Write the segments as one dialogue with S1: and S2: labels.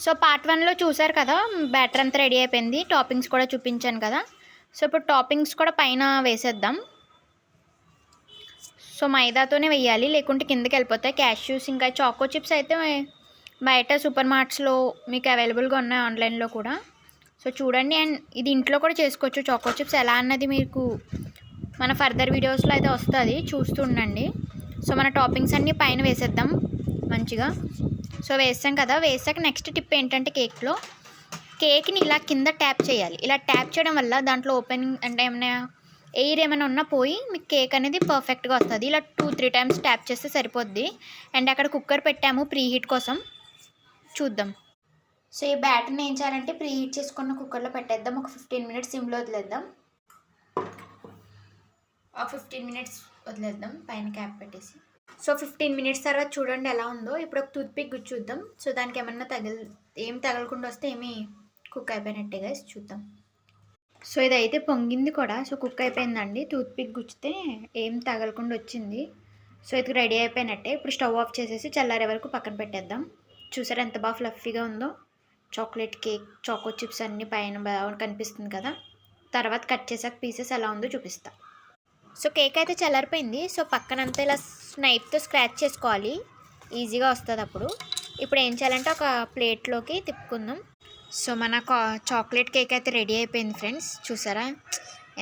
S1: So part 1లో చూసారు కదా, batter అంతా రెడీ అయిపోయింది. టాపింగ్స్ కూడా చూపించాను కదా. సో ఇప్పుడు టాపింగ్స్ కూడా పైన వేసేద్దాం. సో మైదాతోనే వేయాలి, లేకుంటే కిందకి వెళ్ళిపోతాయి. క్యాష్యూస్ ఇంకా చాకో చిప్స్ అయితే బయట సూపర్ మార్ట్స్లో మీకు అవైలబుల్గా ఉన్నాయి, ఆన్లైన్లో కూడా. సో చూడండి. అండ్ ఇది ఇంట్లో కూడా చేసుకోవచ్చు. చాకో చిప్స్ ఎలా అన్నది మీకు మన ఫర్దర్ వీడియోస్లో అయితే వస్తుంది, చూస్తుండండి. సో మన టాపింగ్స్ అన్నీ పైన వేసేద్దాం మంచిగా. సో వేసాం కదా. వేసాక నెక్స్ట్ టిప్ ఏంటంటే కేక్ని ఇలా కింద ట్యాప్ చేయాలి. ఇలా ట్యాప్ చేయడం వల్ల దాంట్లో ఓపెనింగ్ అంటే ఏమైనా ఎయిర్ ఏమైనా ఉన్నా పోయి మీకు కేక్ అనేది పర్ఫెక్ట్గా వస్తుంది. ఇలా 2-3 టైమ్స్ ట్యాప్ చేస్తే సరిపోద్ది. అండ్ అక్కడ కుక్కర్ పెట్టాము ప్రీ హీట్ కోసం, చూద్దాం. సో ఈ బ్యాటర్ని ఏం చేయాలంటే ప్రీ హీట్ చేసుకున్న కుక్కర్లో పెట్టేద్దాం. ఒక 15 మినిట్స్ సిమ్లో వదిలేద్దాం. ఒక 15 మినిట్స్ వదిలేద్దాం పైన క్యాప్ పెట్టేసి. సో 15 మినిట్స్ తర్వాత చూడండి ఎలా ఉందో. ఇప్పుడు ఒక టూత్పిక్ గుచ్చి చూద్దాం. సో దానికి ఏమన్నా ఏం తగలకుండా వస్తే ఏమి కుక్ అయిపోయినట్టే గైస్, చూద్దాం. సో ఇదైతే పొంగింది కూడా. సో కుక్ అయిపోయిందండి. టూత్పిక్ గుచ్చితే ఏం తగలకుండా వచ్చింది. సో ఇది రెడీ అయిపోయినట్టే. ఇప్పుడు స్టవ్ ఆఫ్ చేసేసి చల్లారే వరకు పక్కన పెట్టేద్దాం. చూసారా ఎంత బాగా ఫ్లఫీగా ఉందో. చాక్లెట్ కేక్, చాకో చిప్స్ అన్నీ పైన బాగా కనిపిస్తుంది కదా. తర్వాత కట్ చేసాక పీసెస్ ఎలా ఉందో చూపిస్తా. సో కేక్ అయితే చల్లారిపోయింది. సో పక్కనంతా ఇలా నైఫ్తో స్క్రాచ్ చేసుకోవాలి, ఈజీగా వస్తుంది అప్పుడు. ఇప్పుడు ఏం చేయాలంటే ఒక ప్లేట్లోకి తిప్పుకుందాం. సో మన చాక్లెట్ కేక్ అయితే రెడీ అయిపోయింది ఫ్రెండ్స్. చూసారా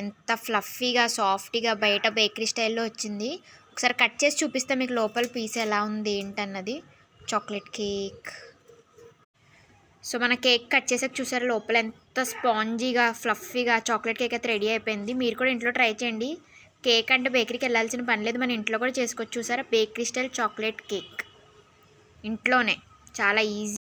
S1: ఎంత ఫ్లఫీగా సాఫ్ట్గా బయట బేకరీ స్టైల్లో వచ్చింది. ఒకసారి కట్ చేసి చూపిస్తే మీకు లోపల పీస్ ఎలా ఉంది ఏంటన్నది. Chocolate cake. సో మన కేక్ కట్ చేసాక చూసారా లోపల ఎంత స్పాంజీగా ఫ్లఫీగా చాక్లెట్ కేక్ అయితే రెడీ అయిపోయింది. మీరు కూడా ఇంట్లో ట్రై చేయండి. కేక్ అంటే బేకరీకి వెళ్ళాల్సిన పని లేదు, మన ఇంట్లో కూడా చేసుకోవచ్చు. చూసారా బేకరీ స్టైల్ చాక్లెట్ కేక్ ఇంట్లోనే, చాలా ఈజీ.